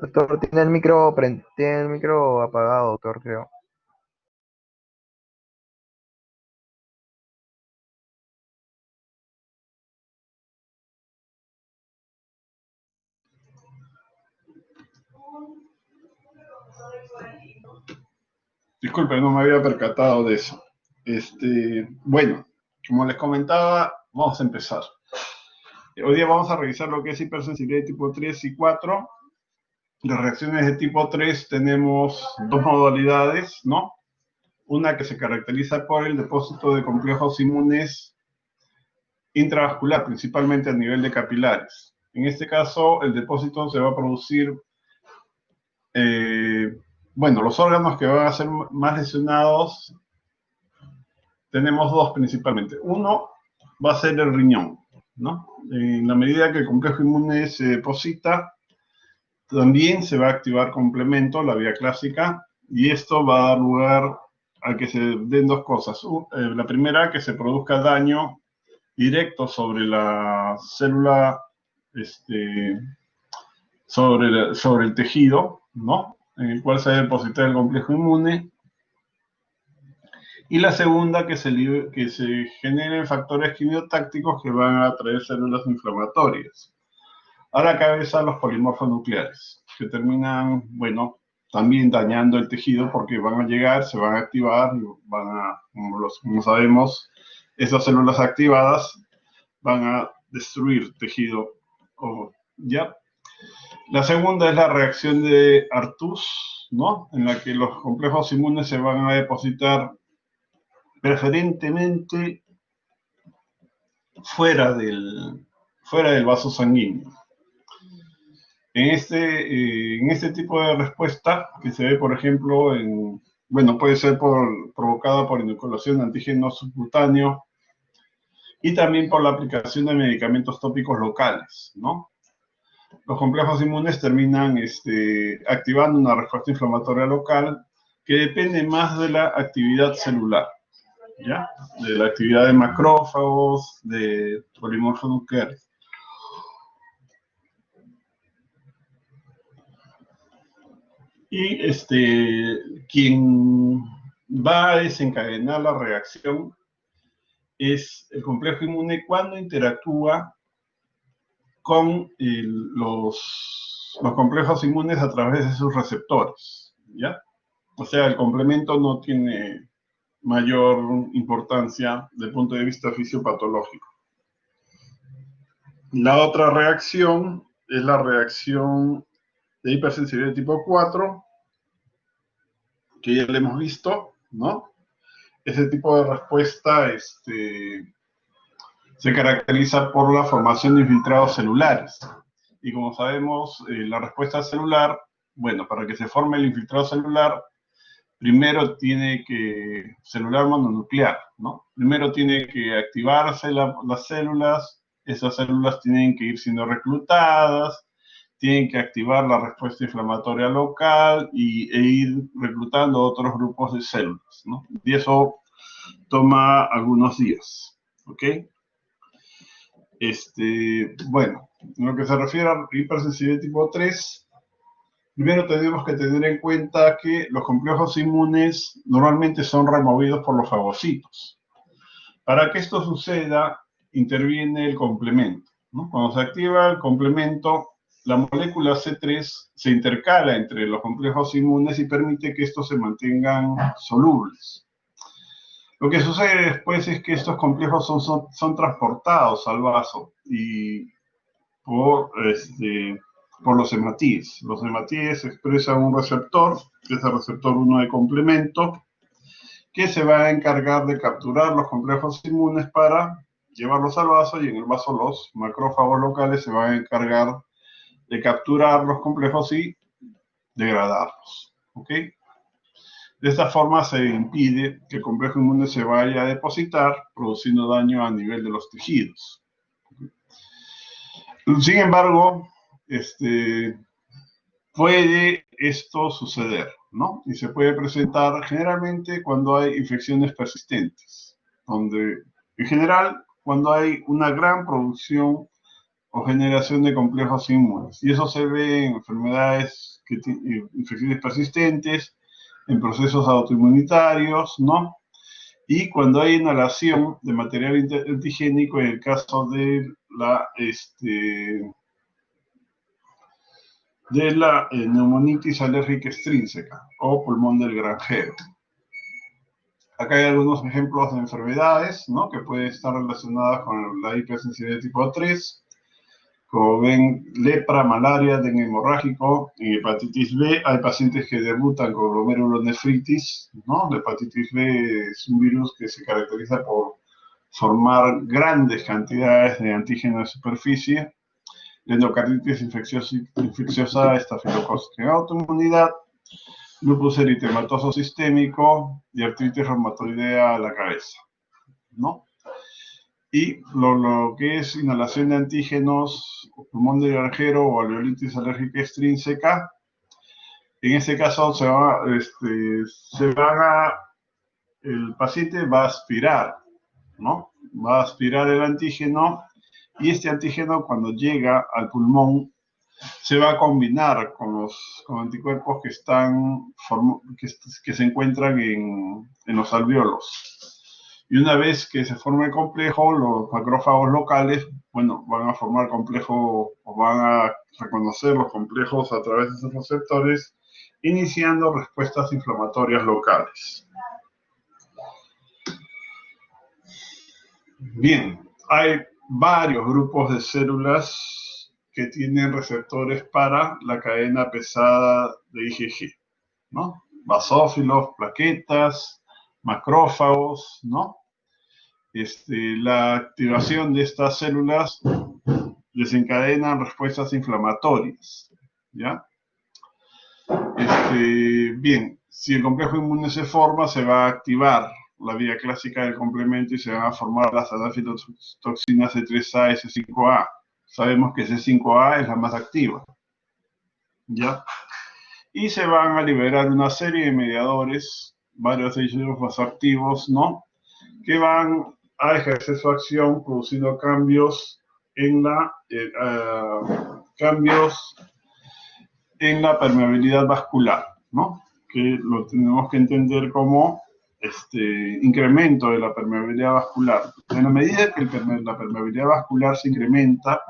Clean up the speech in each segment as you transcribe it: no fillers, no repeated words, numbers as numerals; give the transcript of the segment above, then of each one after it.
Doctor, tiene el micro apagado, doctor, creo. Disculpe, no me había percatado de eso. Bueno, como les comentaba, vamos a empezar. Hoy día vamos a revisar lo que es hipersensibilidad de tipo 3 y 4. Las reacciones de tipo 3 tenemos dos modalidades, ¿no? Una que se caracteriza por el depósito de complejos inmunes intravascular, principalmente a nivel de capilares. En este caso, el depósito se va a producir, eh, bueno, los órganos que van a ser más lesionados tenemos dos principalmente. Uno va a ser el riñón, ¿no? En la medida que el complejo inmune se deposita, también se va a activar complemento, la vía clásica, y esto va a dar lugar a que se den dos cosas. La primera, que se produzca daño directo sobre la célula, sobre el tejido, ¿no? En el cual se va a depositar el complejo inmune. Y la segunda, que se generen factores quimiotácticos que van a atraer células inflamatorias. A la cabeza, los polimorfos nucleares, que terminan, bueno, también dañando el tejido porque van a llegar, se van a activar y van a, como sabemos, esas células activadas van a destruir tejido. ¿Ya? La segunda es la reacción de Artus, ¿no? En la que los complejos inmunes se van a depositar preferentemente fuera del, fuera del vaso sanguíneo. En este tipo de respuesta, que se ve, por ejemplo, bueno, puede ser provocada por inoculación de antígeno subcutáneo y también por la aplicación de medicamentos tópicos locales, ¿no? Los complejos inmunes terminan activando una respuesta inflamatoria local que depende más de la actividad celular, ¿ya? De la actividad de macrófagos, de polimorfos nucleares. Y quien va a desencadenar la reacción es el complejo inmune cuando interactúa con los complejos inmunes a través de sus receptores, ¿ya? O sea, el complemento no tiene mayor importancia desde el punto de vista fisiopatológico. La otra reacción es la reacción de hipersensibilidad tipo 4, que ya le hemos visto, ¿no? Ese tipo de respuesta se caracteriza por la formación de infiltrados celulares. Y como sabemos, la respuesta celular, bueno, para que se forme el infiltrado celular, primero celular mononuclear, ¿no? Primero tiene que activarse las células, esas células tienen que ir siendo reclutadas, tienen que activar la respuesta inflamatoria local e ir reclutando otros grupos de células, ¿no? Y eso toma algunos días, ¿ok? Bueno, en lo que se refiere a hipersensibilidad tipo 3, primero tenemos que tener en cuenta que los complejos inmunes normalmente son removidos por los fagocitos. Para que esto suceda, interviene el complemento, ¿no? Cuando se activa el complemento, la molécula C3 se intercala entre los complejos inmunes y permite que estos se mantengan solubles. Lo que sucede después es que estos complejos son transportados al vaso y por los hematíes. Los hematíes expresan un receptor, que es el receptor 1 de complemento, que se va a encargar de capturar los complejos inmunes para llevarlos al vaso, y en el vaso los macrófagos locales se van a encargar de capturar los complejos y degradarlos. ¿Ok? De esta forma se impide que el complejo inmune se vaya a depositar, produciendo daño a nivel de los tejidos. Sin embargo, puede esto suceder, ¿no? Y se puede presentar generalmente cuando hay infecciones persistentes, donde en general cuando hay una gran producción o generación de complejos inmunes. Y eso se ve en enfermedades, infecciones persistentes, en procesos autoinmunitarios, ¿no? Y cuando hay inhalación de material antigénico, en el caso de la neumonitis alérgica extrínseca o pulmón del granjero. Acá hay algunos ejemplos de enfermedades, ¿no?, que pueden estar relacionadas con la hipersensibilidad tipo 3. Como ven, lepra, malaria, dengue hemorrágico, hepatitis B. Hay pacientes que debutan con glomerulonefritis, ¿no? La hepatitis B es un virus que se caracteriza por formar grandes cantidades de antígeno de superficie. La endocarditis infecciosa, estafilococcus en autoinmunidad, lupus eritematoso sistémico y artritis reumatoidea a la cabeza, ¿no? Y lo que es inhalación de antígenos, pulmón de granjero o alveolitis alérgica extrínseca, en este caso el paciente va a aspirar, ¿no? Va a aspirar el antígeno y este antígeno, cuando llega al pulmón, se va a combinar con anticuerpos que se encuentran en los alvéolos. Y una vez que se forma el complejo, los macrófagos locales, bueno, van a formar complejo o van a reconocer los complejos a través de esos receptores, iniciando respuestas inflamatorias locales. Bien, hay varios grupos de células que tienen receptores para la cadena pesada de IgG, ¿no? Basófilos, plaquetas, macrófagos, ¿no? La activación de estas células desencadena respuestas inflamatorias, ¿ya? Bien, si el complejo inmune se forma, se va a activar la vía clásica del complemento y se van a formar las anafitotoxinas C3A y C5A. Sabemos que C5A es la más activa, ¿ya? Y se van a liberar una serie de mediadores, varios de ellos más activos, ¿no?, que van a ejercer su acción produciendo cambios en la permeabilidad vascular, ¿no?, que lo tenemos que entender como incremento de la permeabilidad vascular. En la medida que la permeabilidad vascular se incrementa,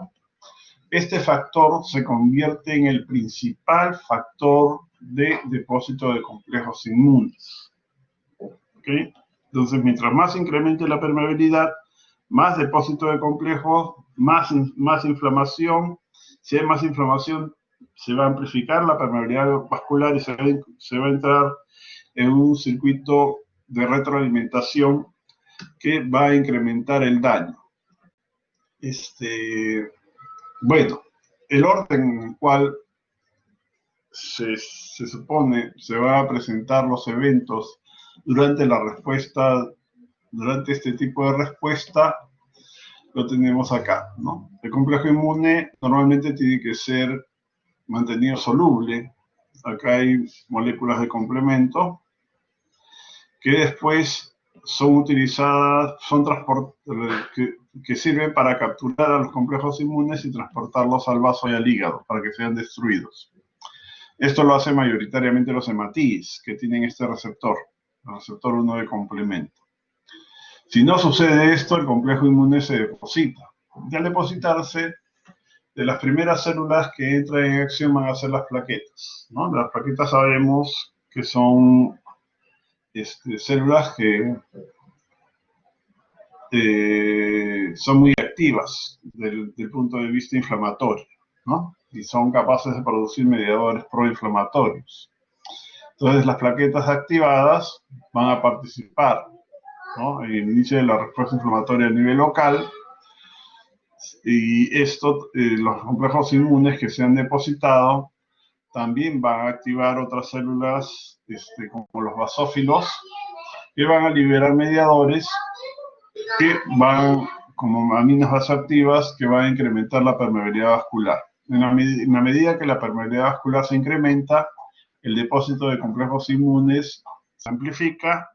este factor se convierte en el principal factor de depósito de complejos inmunes. ¿Okay? Entonces, mientras más incremente la permeabilidad, más depósito de complejos, más inflamación. Si hay más inflamación, se va a amplificar la permeabilidad vascular y se va a entrar en un circuito de retroalimentación que va a incrementar el daño. Bueno, el orden en el cual se supone se van a presentar los eventos durante este tipo de respuesta, lo tenemos acá, ¿no? El complejo inmune normalmente tiene que ser mantenido soluble. Acá hay moléculas de complemento que después son utilizadas, que sirven para capturar a los complejos inmunes y transportarlos al vaso y al hígado para que sean destruidos. Esto lo hacen mayoritariamente los hematíes, que tienen este receptor, el receptor 1 de complemento. Si no sucede esto, el complejo inmune se deposita. Y al depositarse, de las primeras células que entran en acción van a ser las plaquetas, ¿no? Las plaquetas sabemos que son células que son muy activas desde el punto de vista inflamatorio, ¿no? Y son capaces de producir mediadores proinflamatorios. Entonces, las plaquetas activadas van a participar, ¿no?, en el inicio de la respuesta inflamatoria a nivel local, y los complejos inmunes que se han depositado también van a activar otras células, como los basófilos, que van a liberar mediadores que van como aminas vasoactivas que van a incrementar la permeabilidad vascular. En la medida que la permeabilidad vascular se incrementa, el depósito de complejos inmunes se amplifica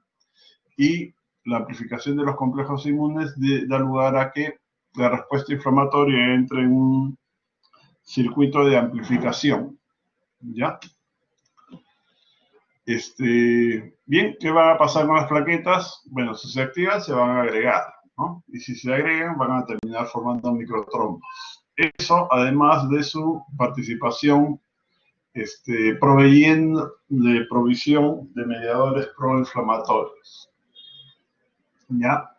y la amplificación de los complejos inmunes da lugar a que la respuesta inflamatoria entre en un circuito de amplificación, ¿ya? Bien, ¿qué va a pasar con las plaquetas? Bueno, si se activan, se van a agregar, ¿no? Y si se agregan, van a terminar formando microtrombos. Eso, además de su participación provisión de mediadores proinflamatorios, ¿ya?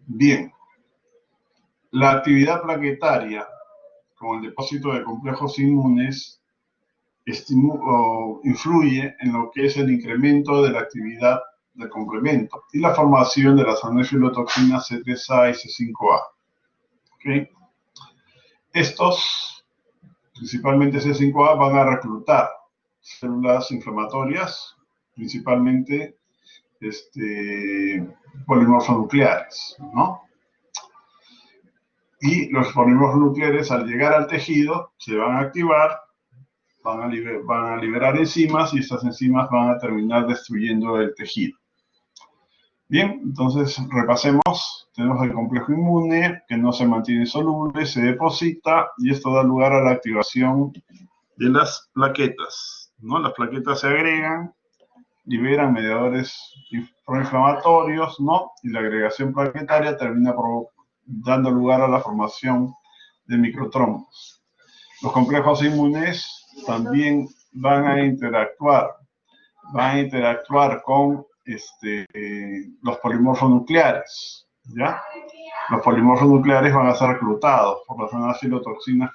Bien, la actividad plaquetaria con el depósito de complejos inmunes influye en lo que es el incremento de la actividad del complemento y la formación de las anefilotoxinas C3A y C5A. ¿Okay? Estos, principalmente C5A, van a reclutar células inflamatorias, principalmente polimorfonucleares, ¿no? Y los polimorfonucleares, al llegar al tejido, se van a activar, van a liberar enzimas y estas enzimas van a terminar destruyendo el tejido. Bien, entonces repasemos. Tenemos el complejo inmune que no se mantiene soluble, se deposita y esto da lugar a la activación de las plaquetas, ¿no? Las plaquetas se agregan, liberan mediadores proinflamatorios, ¿no? Y la agregación plaquetaria termina dando lugar a la formación de microtrombos. Los complejos inmunes también van a interactuar con los polimorfonucleares, ¿ya? Los polimorfonucleares van a ser reclutados por las anefilotoxinas,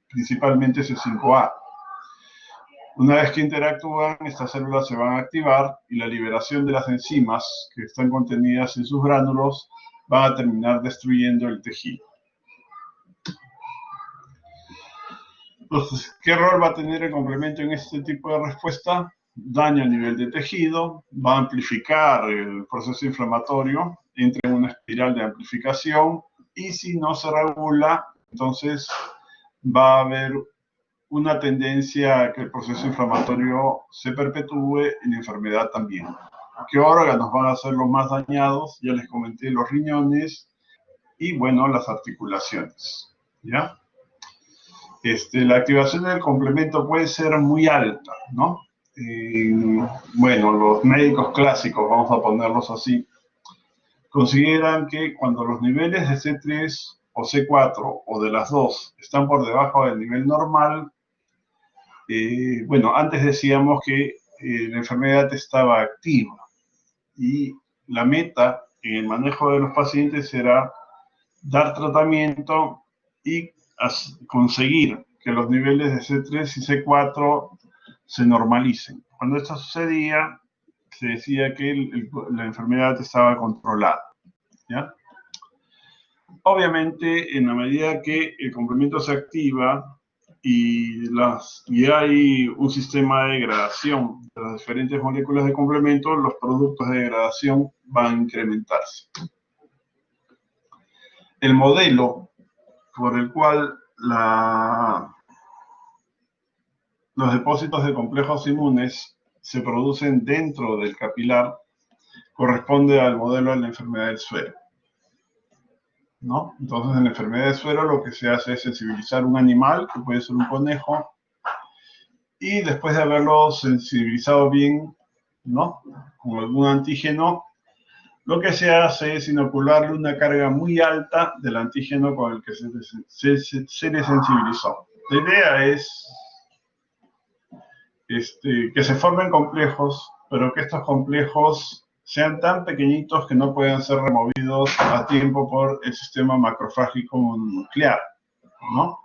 principalmente C5A. Una vez que interactúan, estas células se van a activar y la liberación de las enzimas que están contenidas en sus gránulos van a terminar destruyendo el tejido. Entonces, ¿qué rol va a tener el complemento en este tipo de respuesta? Daño a nivel de tejido, va a amplificar el proceso inflamatorio, entra en una espiral de amplificación y si no se regula, entonces va a haber una tendencia a que el proceso inflamatorio se perpetúe y la enfermedad también. ¿Qué órganos van a ser los más dañados? Ya les comenté los riñones y, bueno, las articulaciones, ¿ya? La activación del complemento puede ser muy alta, ¿no? Bueno, los médicos clásicos, vamos a ponerlos así, consideran que cuando los niveles de C3 o C4 o de las dos están por debajo del nivel normal, bueno, antes decíamos que la enfermedad estaba activa y la meta en el manejo de los pacientes era dar tratamiento y conseguir que los niveles de C3 y C4 se normalicen. Cuando esto sucedía, se decía que la enfermedad estaba controlada, ¿ya? Obviamente, en la medida que el complemento se activa y hay un sistema de degradación de las diferentes moléculas de complemento, los productos de degradación van a incrementarse. El modelo por el cual los depósitos de complejos inmunes se producen dentro del capilar corresponde al modelo de la enfermedad del suero, ¿no? Entonces, en la enfermedad del suero lo que se hace es sensibilizar un animal, que puede ser un conejo, y después de haberlo sensibilizado bien, ¿no?, con algún antígeno, lo que se hace es inocularle una carga muy alta del antígeno con el que se le sensibilizó. La idea es que se formen complejos, pero que estos complejos sean tan pequeñitos que no puedan ser removidos a tiempo por el sistema macrofágico nuclear, ¿no?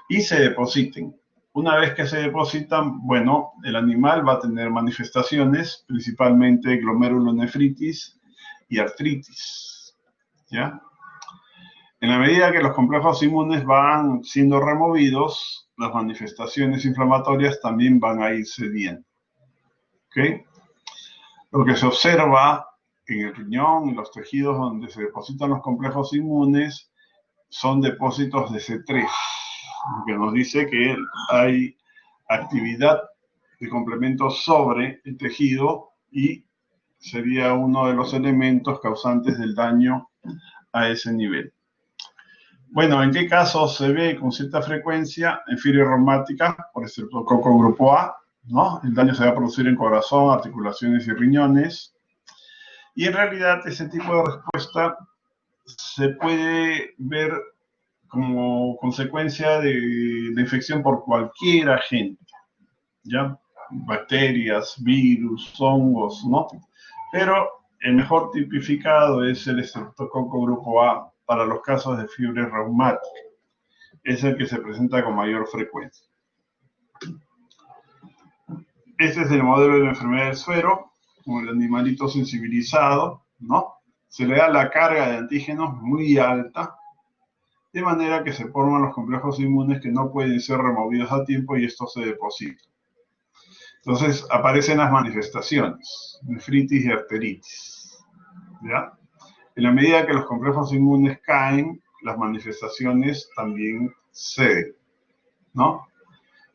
Y se depositen. Una vez que se depositan, bueno, el animal va a tener manifestaciones, principalmente glomerulonefritis y artritis, ¿ya? En la medida que los complejos inmunes van siendo removidos, las manifestaciones inflamatorias también van a ir cediendo. ¿Okay? Lo que se observa en el riñón y los tejidos donde se depositan los complejos inmunes son depósitos de C3, lo que nos dice que hay actividad de complemento sobre el tejido y sería uno de los elementos causantes del daño a ese nivel. Bueno, ¿en qué casos se ve con cierta frecuencia? En fiebre reumática, por estreptococo grupo A, ¿no? El daño se va a producir en corazón, articulaciones y riñones. Y en realidad ese tipo de respuesta se puede ver como consecuencia de infección por cualquier agente, ¿ya? Bacterias, virus, hongos, ¿no? Pero el mejor tipificado es el estreptococo grupo A para los casos de fiebre reumática. Es el que se presenta con mayor frecuencia. Este es el modelo de la enfermedad del suero, con el animalito sensibilizado, ¿no? Se le da la carga de antígenos muy alta, de manera que se forman los complejos inmunes que no pueden ser removidos a tiempo y estos se depositan. Entonces aparecen las manifestaciones, nefritis y arteritis, ¿ya? En la medida que los complejos inmunes caen, las manifestaciones también ceden, ¿no?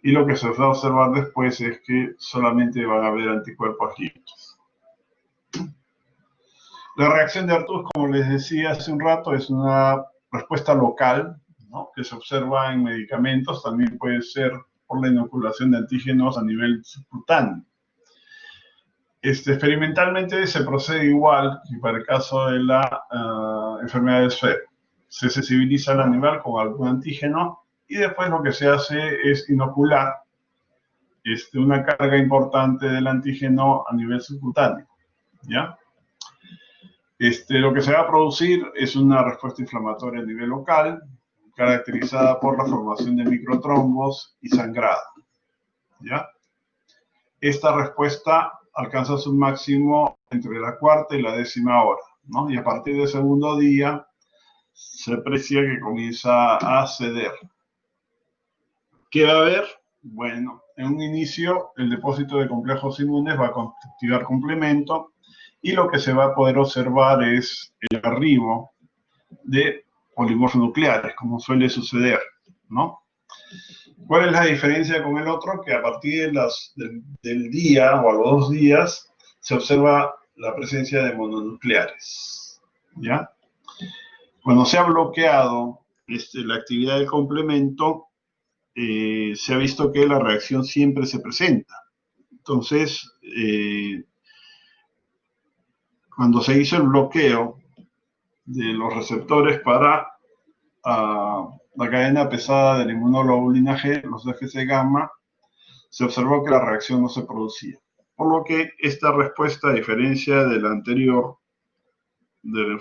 Y lo que se va a observar después es que solamente van a haber anticuerpos libres. La reacción de Artus, como les decía hace un rato, es una respuesta local, ¿no? Que se observa en medicamentos, también puede ser por la inoculación de antígenos a nivel subcutáneo. Experimentalmente se procede igual que para el caso de la enfermedad del suero. Se sensibiliza al animal con algún antígeno y después lo que se hace es inocular una carga importante del antígeno a nivel subcutáneo, ¿ya? Lo que se va a producir es una respuesta inflamatoria a nivel local, caracterizada por la formación de microtrombos y sangrado, ¿ya? Esta respuesta alcanza su máximo entre la cuarta y la 10ª hora, ¿no? Y a partir del segundo día se aprecia que comienza a ceder. ¿Qué va a haber? Bueno, en un inicio el depósito de complejos inmunes va a activar complemento y lo que se va a poder observar es el arribo de polimorfos nucleares, como suele suceder, ¿no? ¿Cuál es la diferencia con el otro? Que a partir del día o a los 2 días se observa la presencia de mononucleares, ¿ya? Cuando se ha bloqueado la actividad del complemento, se ha visto que la reacción siempre se presenta. Entonces, cuando se hizo el bloqueo de los receptores para la cadena pesada de la inmunoglobulina G, los Fc gamma, se observó que la reacción no se producía. Por lo que esta respuesta, a diferencia de la anterior, del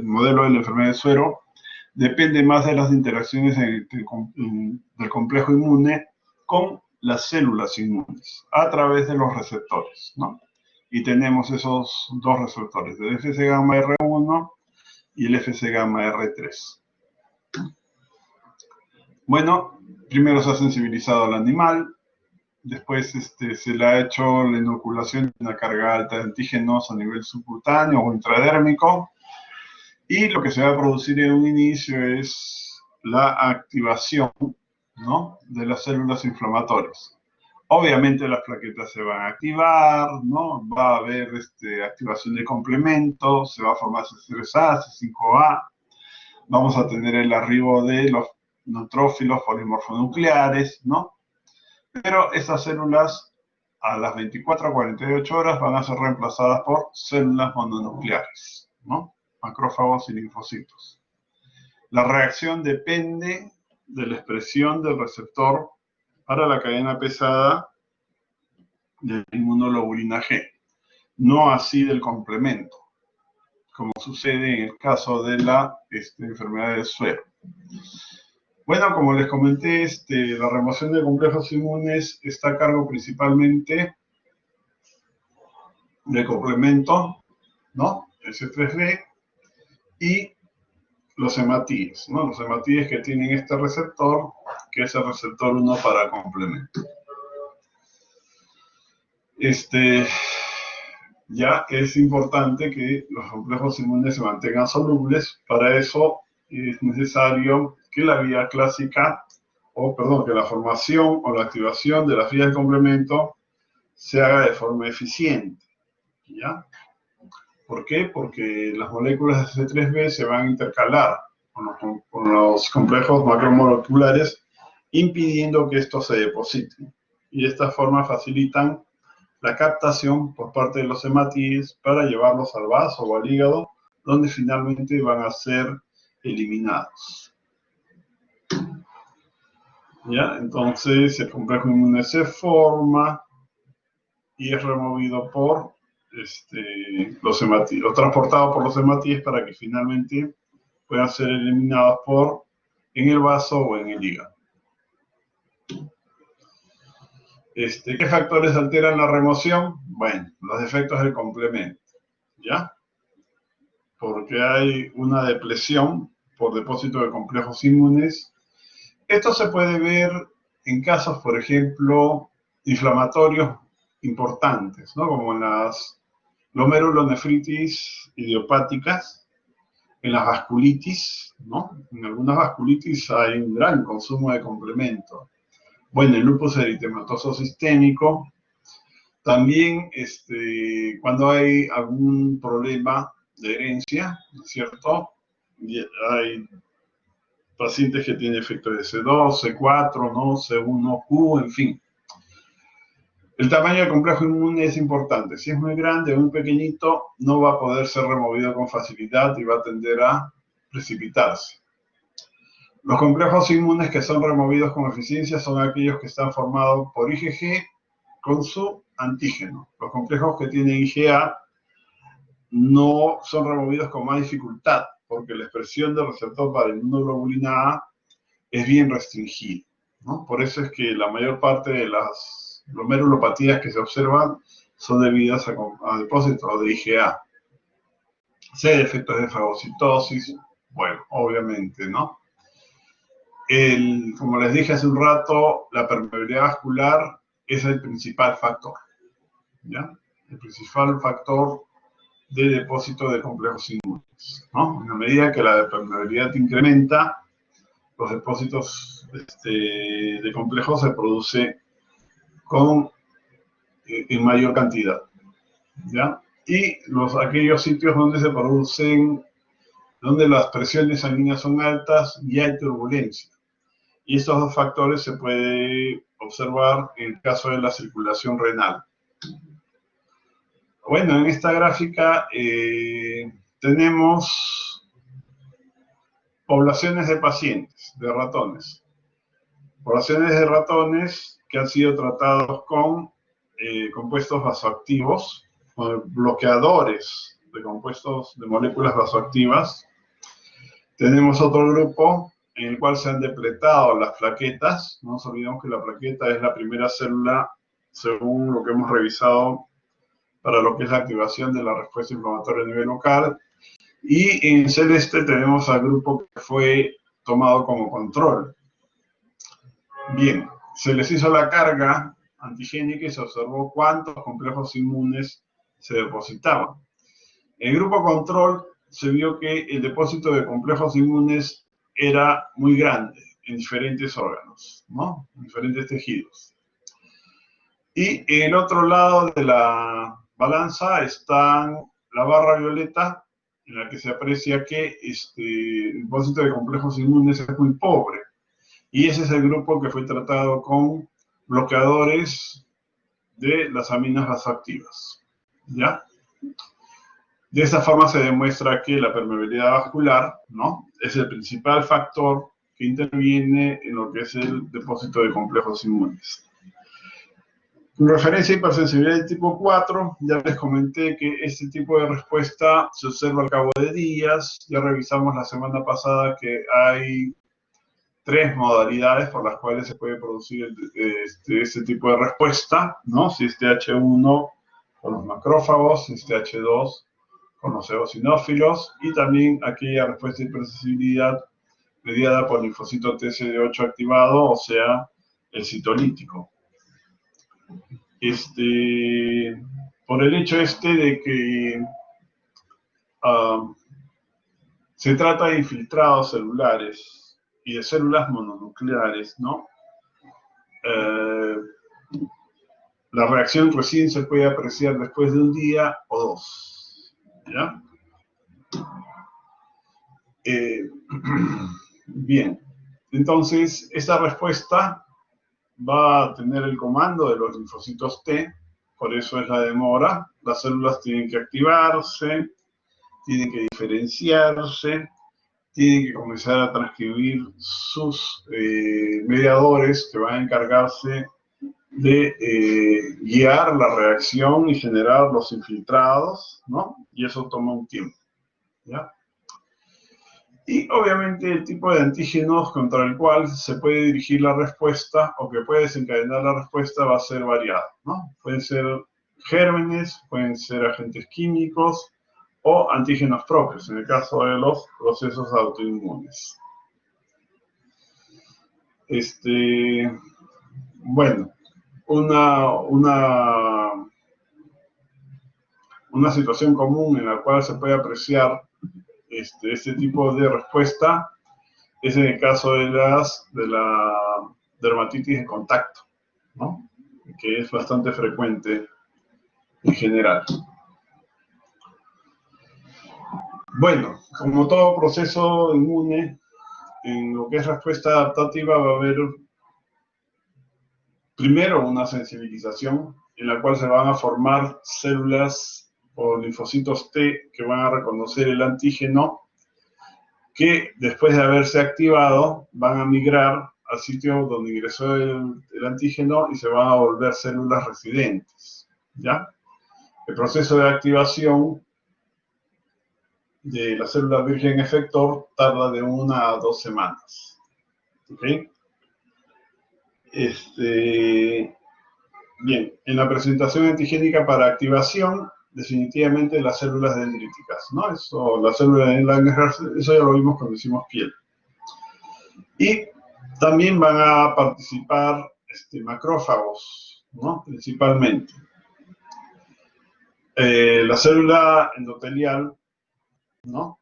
modelo de la enfermedad de suero, depende más de las interacciones del complejo inmune con las células inmunes, a través de los receptores, ¿no? Y tenemos esos dos receptores, el Fc gamma R1 y el Fc gamma R3. Bueno, primero se ha sensibilizado al animal, después se le ha hecho la inoculación de una carga alta de antígenos a nivel subcutáneo o intradérmico, y lo que se va a producir en un inicio es la activación, ¿no?, de las células inflamatorias. Obviamente las plaquetas se van a activar, ¿no? Va a haber activación de complementos, se va a formar C3A, C5A, vamos a tener el arribo de los neutrófilos polimorfonucleares, ¿no? Pero esas células a las 24 a 48 horas van a ser reemplazadas por células mononucleares, ¿no? Macrófagos y linfocitos. La reacción depende de la expresión del receptor para la cadena pesada de la inmunoglobulina G, no así del complemento, como sucede en el caso de la enfermedad del suero. Bueno, como les comenté, la remoción de complejos inmunes está a cargo principalmente del complemento, ¿no?, S3B, y los hematíes, ¿no? Los hematíes que tienen este receptor, que es el receptor 1 para complemento. Ya es importante que los complejos inmunes se mantengan solubles. Para eso es necesario que la vía clásica, que la formación o la activación de las vías de complemento se haga de forma eficiente, ¿ya? ¿Por qué? Porque las moléculas de C3b se van a intercalar con los complejos macromoleculares, impidiendo que estos se depositen. Y de esta forma facilitan la captación por parte de los hematíes para llevarlos al vaso o al hígado, donde finalmente van a ser eliminados. ¿Ya? Entonces el complejo inmune se forma y es removido por los hematíes, o transportado por los hematíes para que finalmente puedan ser eliminados en el vaso o en el hígado. ¿Qué factores alteran la remoción? Bueno, los efectos del complemento, ¿ya? Porque hay una depresión por depósito de complejos inmunes. Esto se puede ver en casos, por ejemplo, inflamatorios importantes, ¿no? Como en las glomerulonefritis idiopáticas, en las vasculitis, ¿no? En algunas vasculitis hay un gran consumo de complemento. Bueno, el lupus eritematoso sistémico, también cuando hay algún problema de herencia, ¿no es cierto? Hay pacientes que tienen efectos de C2, C4, ¿no? C1, Q, en fin. El tamaño del complejo inmune es importante. Si es muy grande o muy pequeñito, no va a poder ser removido con facilidad y va a tender a precipitarse. Los complejos inmunes que son removidos con eficiencia son aquellos que están formados por IgG con su antígeno. Los complejos que tienen IgA no son removidos con más dificultad, porque la expresión del receptor para inmunoglobulina A es bien restringida, ¿no? Por eso es que la mayor parte de las glomerulopatías que se observan son debidas a depósitos de IgA. Si hay efectos de fagocitosis, bueno, obviamente, ¿no? Como les dije hace un rato, la permeabilidad vascular es el principal factor, ¿ya? El principal factor de depósito de complejos inmunes, ¿no? En la medida que la permeabilidad incrementa, los depósitos de complejos se produce en mayor cantidad, ¿ya? Y aquellos sitios donde se producen, donde las presiones sanguíneas son altas y hay turbulencia. Y estos dos factores se puede observar en el caso de la circulación renal. Bueno, en esta gráfica tenemos poblaciones de pacientes, de ratones. Poblaciones de ratones que han sido tratados con compuestos vasoactivos, con bloqueadores de compuestos de moléculas vasoactivas. Tenemos otro grupo en el cual se han depletado las plaquetas. No nos olvidemos que la plaqueta es la primera célula, según lo que hemos revisado, para lo que es la activación de la respuesta inflamatoria a nivel local. Y en celeste tenemos al grupo que fue tomado como control. Bien, se les hizo la carga antigénica y se observó cuántos complejos inmunes se depositaban. En el grupo control se vio que el depósito de complejos inmunes era muy grande en diferentes órganos, ¿no? En diferentes tejidos. Y en el otro lado de la balanza está la barra violeta, en la que se aprecia que el depósito de complejos inmunes es muy pobre. Y ese es el grupo que fue tratado con bloqueadores de las aminas vasoactivas, ¿ya? De esta forma se demuestra que la permeabilidad vascular, ¿no?, es el principal factor que interviene en lo que es el depósito de complejos inmunes. Con referencia a hipersensibilidad de tipo 4, ya les comenté que este tipo de respuesta se observa al cabo de días. Ya revisamos la semana pasada que hay 3 modalidades por las cuales se puede producir este tipo de respuesta, ¿no? CISTH1 con los macrófagos, CISTH2 con los eosinófilos, y también aquella respuesta de hipersensibilidad mediada por linfocito TCD8 activado, o sea, el citolítico. Por el hecho de que se trata de infiltrados celulares y de células mononucleares, ¿no? La reacción recién se puede apreciar después de un día o dos. ¿Ya? Bien. Entonces, esta respuesta va a tener el comando de los linfocitos T, por eso es la demora. Las células tienen que activarse, tienen que diferenciarse, tienen que comenzar a transcribir sus mediadores que van a encargarse de guiar la reacción y generar los infiltrados, ¿no? Y eso toma un tiempo, ¿ya? Y obviamente el tipo de antígenos contra el cual se puede dirigir la respuesta o que puede desencadenar la respuesta va a ser variado, ¿no? Pueden ser gérmenes, pueden ser agentes químicos o antígenos propios, en el caso de los procesos autoinmunes. Bueno, una situación común en la cual se puede apreciar este tipo de respuesta es en el caso de la dermatitis de contacto, ¿no? Que es bastante frecuente en general. Bueno, como todo proceso inmune, en lo que es respuesta adaptativa va a haber primero una sensibilización en la cual se van a formar células o linfocitos T que van a reconocer el antígeno, que después de haberse activado van a migrar al sitio donde ingresó el antígeno y se van a volver células residentes, ¿ya? El proceso de activación de la célula virgen efector tarda de 1 a 2 semanas, ¿ok? Bien, en la presentación antigénica para activación, definitivamente las células dendríticas, ¿no? Eso, la célula de Langerhans, eso ya lo vimos cuando hicimos piel. Y también van a participar macrófagos, ¿no? Principalmente. La célula endotelial, ¿no?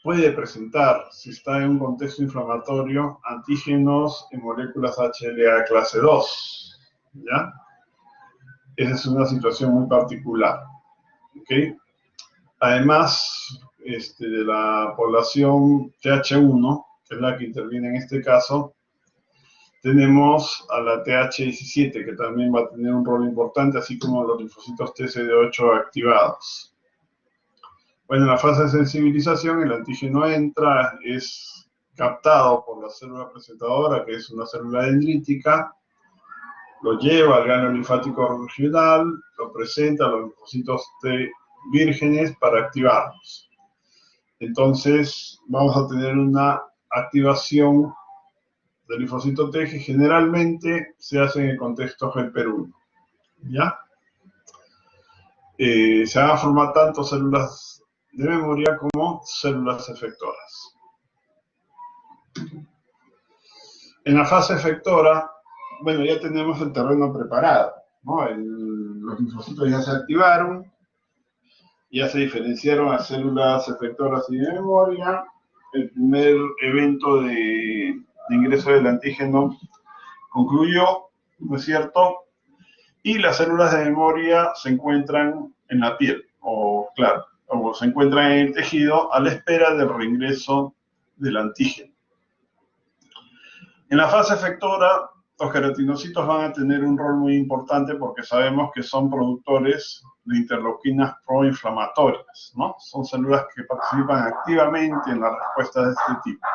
Puede presentar, si está en un contexto inflamatorio, antígenos en moléculas HLA clase 2, ¿ya? Esa es una situación muy particular, ¿ok? Además de la población TH1, que es la que interviene en este caso, tenemos a la TH17, que también va a tener un rol importante, así como los linfocitos TCD8 activados. Bueno, en la fase de sensibilización, el antígeno entra, es captado por la célula presentadora, que es una célula dendrítica, lo lleva al ganglio linfático regional, lo presenta a los linfocitos T vírgenes para activarlos. Entonces, vamos a tener una activación del linfocito T que generalmente se hace en el contexto Gelper-1, ¿ya? Se van a formar tanto células de memoria como células efectoras. En la fase efectora, bueno, ya tenemos el terreno preparado, ¿no? Los linfocitos ya se activaron, ya se diferenciaron a células efectoras y de memoria. El primer evento de ingreso del antígeno concluyó, ¿no es cierto? Y las células de memoria se encuentran en la piel, o claro, o se encuentran en el tejido a la espera del reingreso del antígeno. En la fase efectora, los queratinocitos van a tener un rol muy importante porque sabemos que son productores de interleuquinas proinflamatorias, ¿no? Son células que participan activamente en la respuesta de este tipo.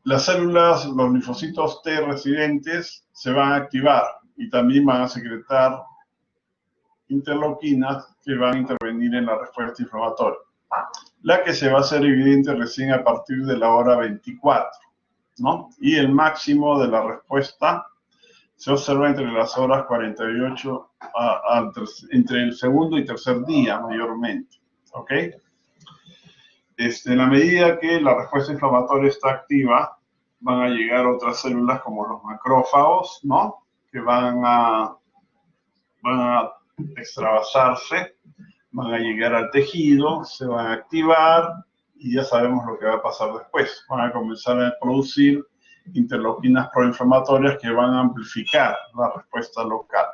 Las células, los linfocitos T residentes, se van a activar y también van a secretar interleuquinas que van a intervenir en la respuesta inflamatoria, la que se va a hacer evidente recién a partir de la hora 24, ¿no? Y el máximo de la respuesta se observa entre las horas 48, entre el segundo y tercer día mayormente, ¿ok? En la medida que la respuesta inflamatoria está activa, van a llegar otras células como los macrófagos, ¿no? Que van a extravasarse, van a llegar al tejido, se van a activar y ya sabemos lo que va a pasar después. Van a comenzar a producir interleuquinas proinflamatorias que van a amplificar la respuesta local,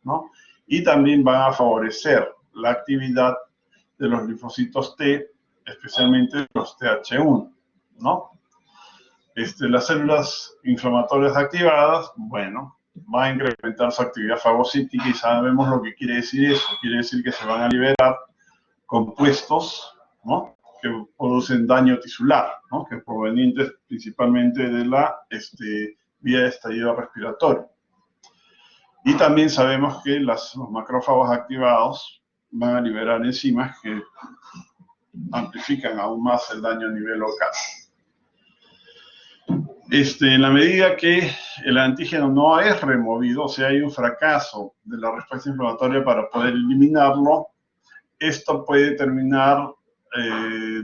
¿no? Y también van a favorecer la actividad de los linfocitos T, especialmente los TH1, ¿no? Las células inflamatorias activadas, bueno, van a incrementar su actividad fagocítica y sabemos lo que quiere decir eso. Quiere decir que se van a liberar compuestos, ¿no?, que producen daño tisular, ¿no?, que provenientes principalmente de la vía de estallido respiratorio. Y también sabemos que los macrófagos activados van a liberar enzimas que amplifican aún más el daño a nivel local. En la medida que el antígeno no es removido, o sea, hay un fracaso de la respuesta inflamatoria para poder eliminarlo, esto puede terminar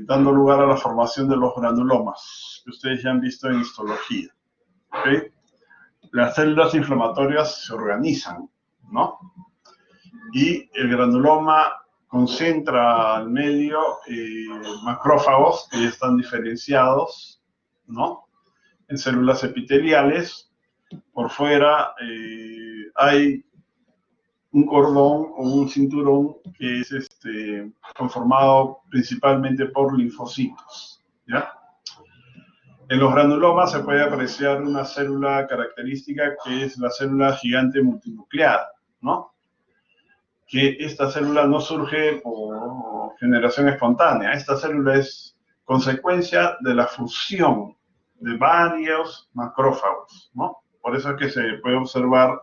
dando lugar a la formación de los granulomas, que ustedes ya han visto en histología. ¿Okay? Las células inflamatorias se organizan, ¿no? Y el granuloma concentra al medio macrófagos que ya están diferenciados, ¿no?, en células epiteliales. Por fuera hay un cordón o un cinturón que es conformado principalmente por linfocitos, ¿ya? En los granulomas se puede apreciar una célula característica que es la célula gigante multinucleada, ¿no? Que esta célula no surge por generación espontánea. Esta célula es consecuencia de la fusión de varios macrófagos, ¿no? Por eso es que se puede observar,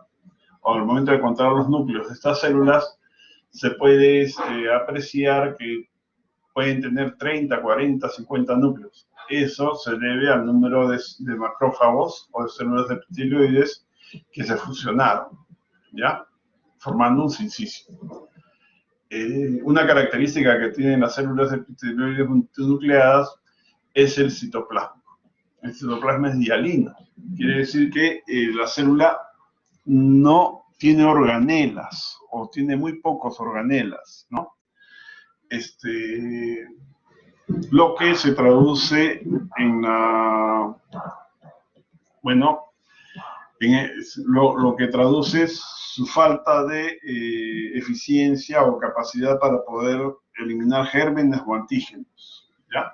o al momento de contar los núcleos de estas células, se puede apreciar que pueden tener 30, 40, 50 núcleos. Eso se debe al número de macrófagos o de células epitelioides que se fusionaron, ¿ya?, formando un sincicio. Una característica que tienen las células epitelioides multinucleadas es el citoplasma. El citoplasma es dialino. Quiere decir que la célula no tiene organelas o tiene muy pocos organelas, ¿no? Lo que se traduce en la... Bueno, lo que traduce es su falta de eficiencia o capacidad para poder eliminar gérmenes o antígenos, ¿ya?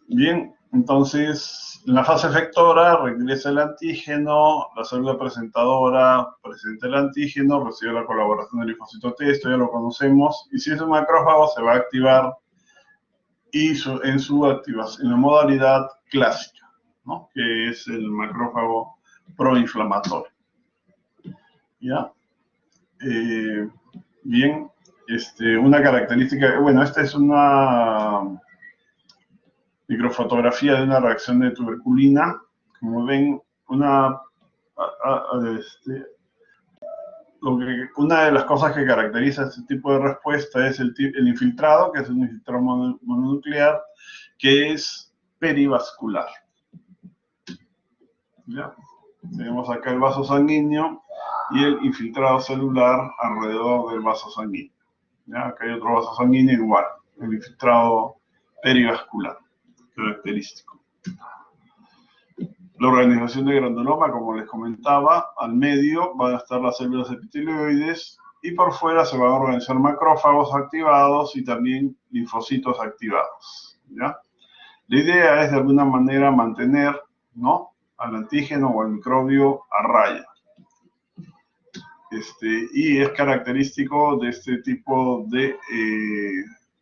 Bien, entonces, en la fase efectora regresa el antígeno, la célula presentadora presenta el antígeno, recibe la colaboración del linfocito T, esto ya lo conocemos, y si es un macrófago se va a activar y en la modalidad clásica, ¿no?, que es el macrófago proinflamatorio. ¿Ya? Bien, una característica, bueno, esta es una microfotografía de una reacción de tuberculina. Como ven, una de las cosas que caracteriza este tipo de respuesta es el infiltrado, que es un infiltrado mononuclear, que es perivascular. ¿Ya? Tenemos acá el vaso sanguíneo y el infiltrado celular alrededor del vaso sanguíneo. ¿Ya? Acá hay otro vaso sanguíneo igual, el infiltrado perivascular, característico. La organización de granuloma, como les comentaba, al medio van a estar las células epitelioides y por fuera se van a organizar macrófagos activados y también linfocitos activados, ¿ya? La idea es de alguna manera mantener, ¿no?, al antígeno o al microbio a raya. Y es característico de este tipo de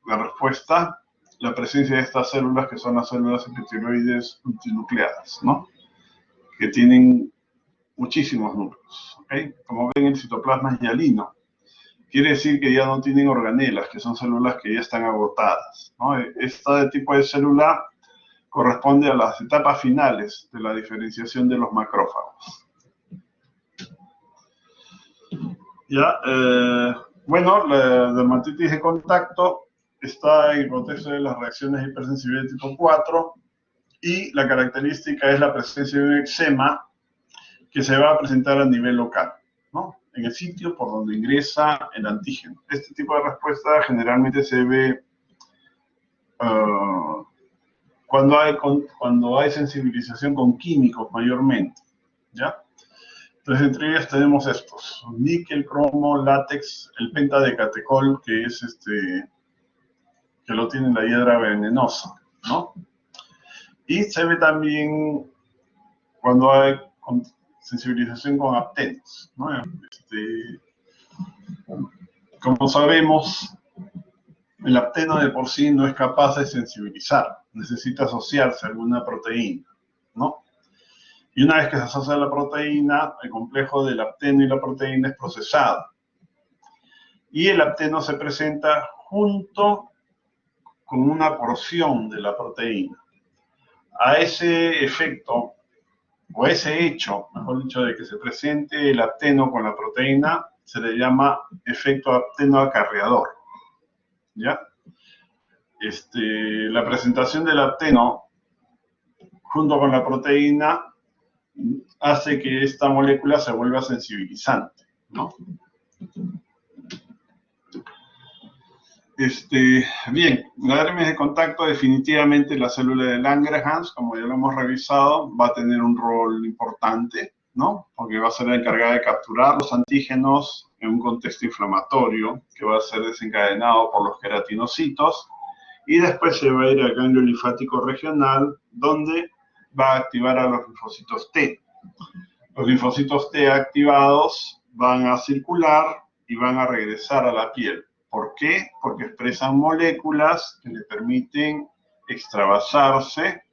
la respuesta la presencia de estas células que son las células epitelioides multinucleadas, ¿no?, que tienen muchísimos núcleos, ¿okay? Como ven, el citoplasma es hialino. Quiere decir que ya no tienen organelas, que son células que ya están agotadas, ¿no? Este tipo de célula corresponde a las etapas finales de la diferenciación de los macrófagos. Ya, bueno, la dermatitis de contacto está en el contexto de las reacciones de hipersensibilidad tipo 4 y la característica es la presencia de un eczema que se va a presentar a nivel local, ¿no?, en el sitio por donde ingresa el antígeno. Este tipo de respuesta generalmente se ve cuando hay sensibilización con químicos mayormente, ¿ya? Entonces, entre ellas tenemos estos: níquel, cromo, látex, el pentadecatecol, que es que lo tiene la hiedra venenosa, ¿no? Y se ve también cuando hay sensibilización con aptenos, ¿no? Como sabemos, el apteno de por sí no es capaz de sensibilizar, necesita asociarse a alguna proteína, ¿no? Y una vez que se asocia a la proteína, el complejo del apteno y la proteína es procesado. Y el apteno se presenta junto con una porción de la proteína. A ese efecto, o ese hecho, mejor dicho, de que se presente el apteno con la proteína, se le llama efecto apteno acarreador, ¿ya? La presentación del apteno junto con la proteína hace que esta molécula se vuelva sensibilizante, ¿no? Bien, la dermis de contacto, definitivamente la célula de Langerhans, como ya lo hemos revisado, va a tener un rol importante, ¿no? Porque va a ser la encargada de capturar los antígenos en un contexto inflamatorio que va a ser desencadenado por los queratinocitos, y después se va a ir al ganglio linfático regional, donde va a activar a los linfocitos T. Los linfocitos T activados van a circular y van a regresar a la piel. ¿Por qué? Porque expresan moléculas que le permiten extravasarse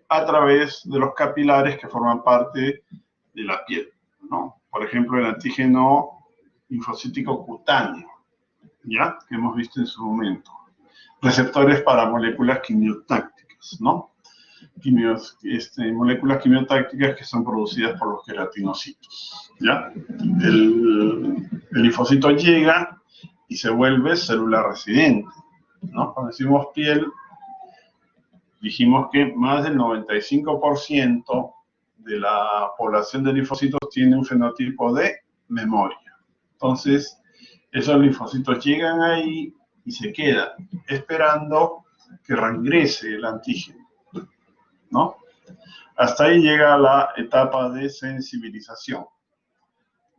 a través de los capilares que forman parte de la piel, ¿no? Por ejemplo, el antígeno linfocítico cutáneo, ¿ya? Que hemos visto en su momento. Receptores para moléculas quimiotácticas, ¿no? Moléculas quimiotácticas que son producidas por los queratinocitos, ¿ya? El linfocito llega y se vuelve célula residente, ¿no? Cuando decimos piel, dijimos que más del 95% de la población de linfocitos tiene un fenotipo de memoria. Entonces, esos linfocitos llegan ahí y se quedan esperando que regrese el antígeno, ¿no? Hasta ahí llega la etapa de sensibilización.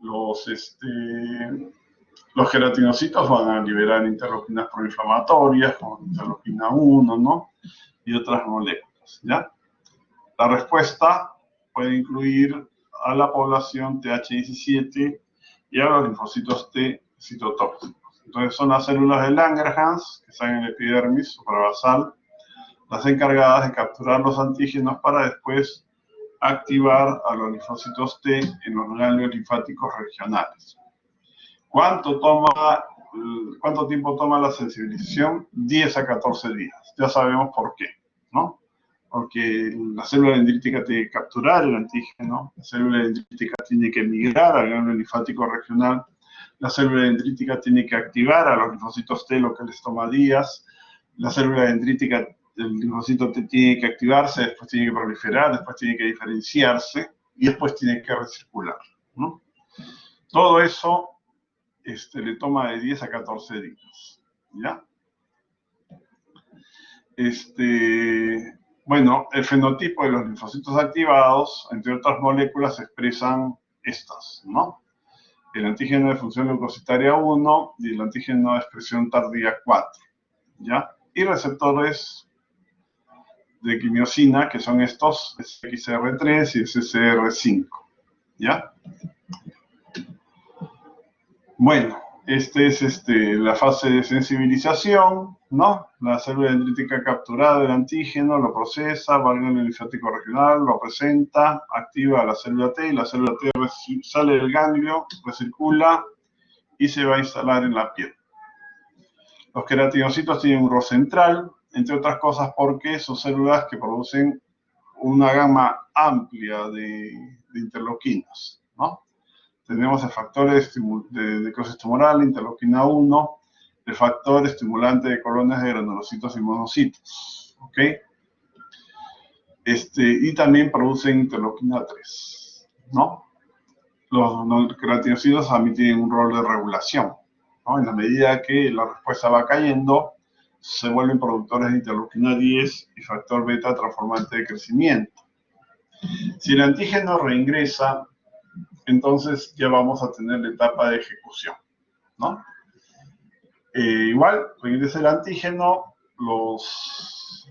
Los queratinocitos van a liberar interleuquinas proinflamatorias, como interleuquina 1, ¿no? Y otras moléculas, ¿ya? La respuesta puede incluir a la población TH17 y a los linfocitos T citotóxicos. Entonces son las células de Langerhans, que están en el epidermis suprabasal, las encargadas de capturar los antígenos para después activar a los linfocitos T en los ganglios linfáticos regionales. ¿Cuánto tiempo toma la sensibilización? 10 a 14 días. Ya sabemos por qué, ¿no? Porque la célula dendrítica tiene que capturar el antígeno, la célula dendrítica tiene que migrar al ganglio linfático regional, la célula dendrítica tiene que activar a los linfocitos T, lo que les toma días, la célula dendrítica, el linfocito T tiene que activarse, después tiene que proliferar, después tiene que diferenciarse y después tiene que recircular, ¿no? Todo eso le toma de 10 a 14 días, ¿ya? Bueno, el fenotipo de los linfocitos activados, entre otras moléculas, expresan estas, ¿no? El antígeno de función leucocitaria 1 y el antígeno de expresión tardía 4, ¿ya? Y receptores de quimiosina, que son estos, XR3 y SCR5, ¿ya? Bueno, esta es la fase de sensibilización, ¿no? La célula dendrítica capturada del antígeno, lo procesa, va al ganglio linfático regional, lo presenta, activa a la célula T, y la célula T sale del ganglio, recircula y se va a instalar en la piel. Los queratinocitos tienen un rol central, entre otras cosas porque son células que producen una gama amplia de interleuquinas, ¿no? Tenemos el factor de necrosis tumoral, interleuquina 1, el factor estimulante de colonias de granulocitos y monocitos, ¿ok? Y también producen interleuquina 3, ¿no? Los queratinocitos también tienen un rol de regulación, ¿no? En la medida que la respuesta va cayendo, se vuelven productores de interleuquina 10 y factor beta transformante de crecimiento. Si el antígeno reingresa, entonces ya vamos a tener la etapa de ejecución, ¿no? Igual, regresa el antígeno, los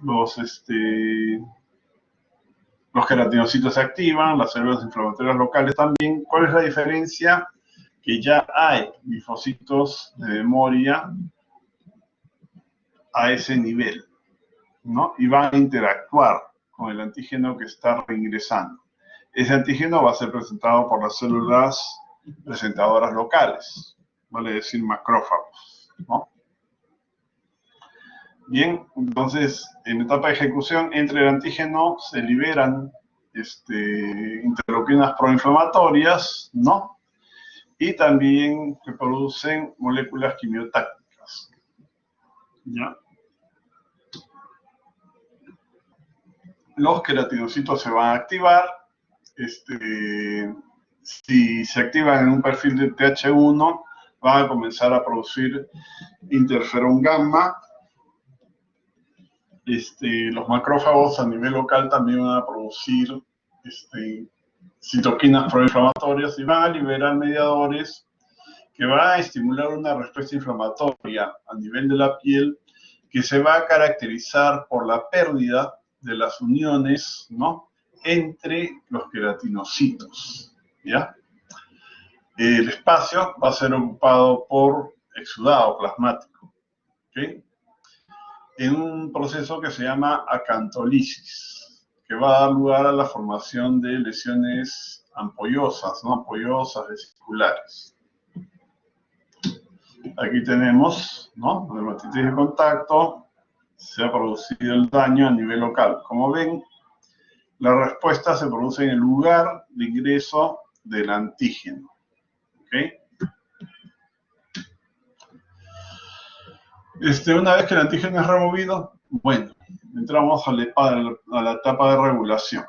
queratinocitos se activan, las células inflamatorias locales también. ¿Cuál es la diferencia? Que ya hay linfocitos de memoria a ese nivel, ¿no? Y van a interactuar con el antígeno que está reingresando. Ese antígeno va a ser presentado por las células presentadoras locales, vale decir macrófagos, ¿no? Bien, entonces, en etapa de ejecución, entre el antígeno se liberan interleuquinas proinflamatorias, ¿no? Y también se producen moléculas quimiotácticas, ¿ya? Los queratinocitos se van a activar. Si se activan en un perfil de TH1, van a comenzar a producir interferón gamma. Los macrófagos a nivel local también van a producir citoquinas proinflamatorias y van a liberar mediadores que van a estimular una respuesta inflamatoria a nivel de la piel que se va a caracterizar por la pérdida de las uniones, ¿no?, entre los queratinocitos, ¿ya? El espacio va a ser ocupado por exudado plasmático, ¿ok?, en un proceso que se llama acantolisis, que va a dar lugar a la formación de lesiones ampollosas, ¿no?, ampollosas vesiculares. Aquí tenemos, ¿no?, dermatitis de contacto, se ha producido el daño a nivel local. Como ven, la respuesta se produce en el lugar de ingreso del antígeno, ¿ok? Una vez que el antígeno es removido, bueno, entramos a la etapa de regulación.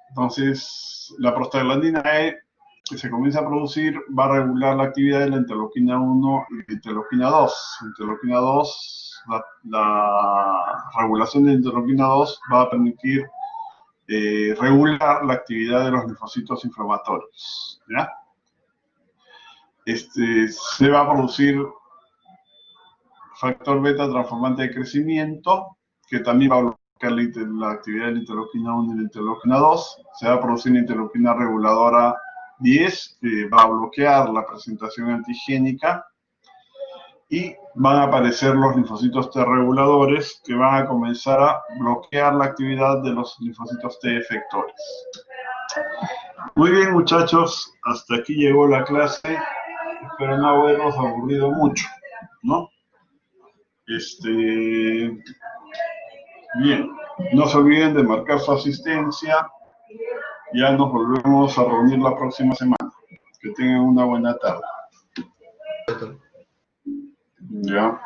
Entonces, la prostaglandina E, que se comienza a producir, va a regular la actividad de la interleuquina 1 y la interleuquina 2. Interleuquina 2, la regulación de la interleuquina 2 va a permitir regular la actividad de los linfocitos inflamatorios, ¿ya? Se va a producir factor beta transformante de crecimiento, que también va a bloquear la actividad de la interleuquina 1 y la interleuquina 2. Se va a producir una interleuquina reguladora 10, que va a bloquear la presentación antigénica. Y van a aparecer los linfocitos T reguladores, que van a comenzar a bloquear la actividad de los linfocitos T efectores. Muy bien, muchachos, hasta aquí llegó la clase. Espero no haberlos aburrido mucho, ¿no? Bien, no se olviden de marcar su asistencia. Ya nos volvemos a reunir la próxima semana. Que tengan una buena tarde. Ya.